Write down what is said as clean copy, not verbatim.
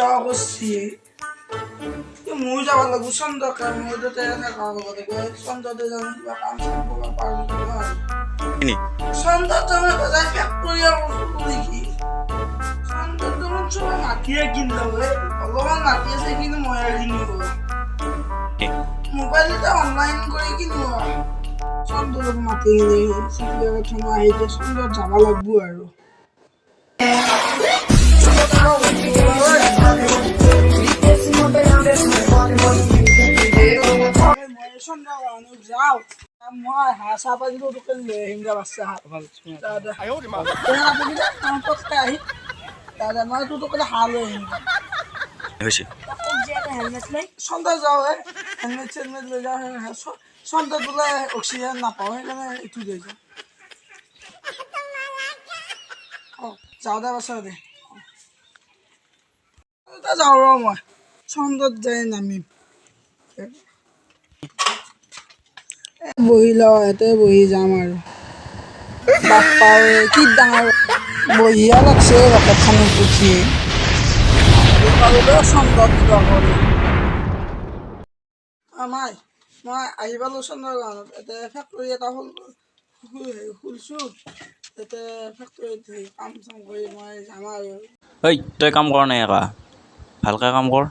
যাওয়া করছি মই যাব লাগবো চন্দ্রকে মই তো চন্দ্রতে যাম কিবা কাম চাম করবা পারবো চন্দ্র তুমি যাই ফ্যাক্টরিয়া দেখি চন্দ্র তুমি সবাই মাটিয়ে কিনতে হবে ভগবান মাটি আছে কিন্তু মই কিনব মোবাইলটা অনলাইন করে কিনব চন্দ্র মাটি আহিলে চন্দ্র যাব লাগবো আৰু যাও মই হাঁহ চাহ পাই দিলো তোকে লৈ আহিমগা বাচ্চা মই তোকে হাঁহ লৈ আহিম চন্দ্ৰ যাওঁ হেলমেট চেলমেট লৈ যাওঁ চন্দ্ৰ বোলে অক্সিজেন নাপাওঁ সেইকাৰণে এইটো লৈ যাওঁ যাওঁ দে বাচ্চা দে যাওঁ ৰ মই চন্দ্ৰত যাই নামিম বহি লওঁ ইয়াতে বহি যাম আৰু বাপ্পা কি ডাঙৰ বহিয়া লাগছে ৰকেটখনত উঠি চন্দ্ৰত কিবা কৰি মাই মই আহি পালোঁ চন্দ্ৰগাঁৱত ইয়াতে ফেক্টৰী এটা খুলিছোঁ ইয়াতে ফেক্টৰীত কাম চাম কৰি মই যাম আৰু তই কাম কৰ নাই ভালকৈ কাম কৰ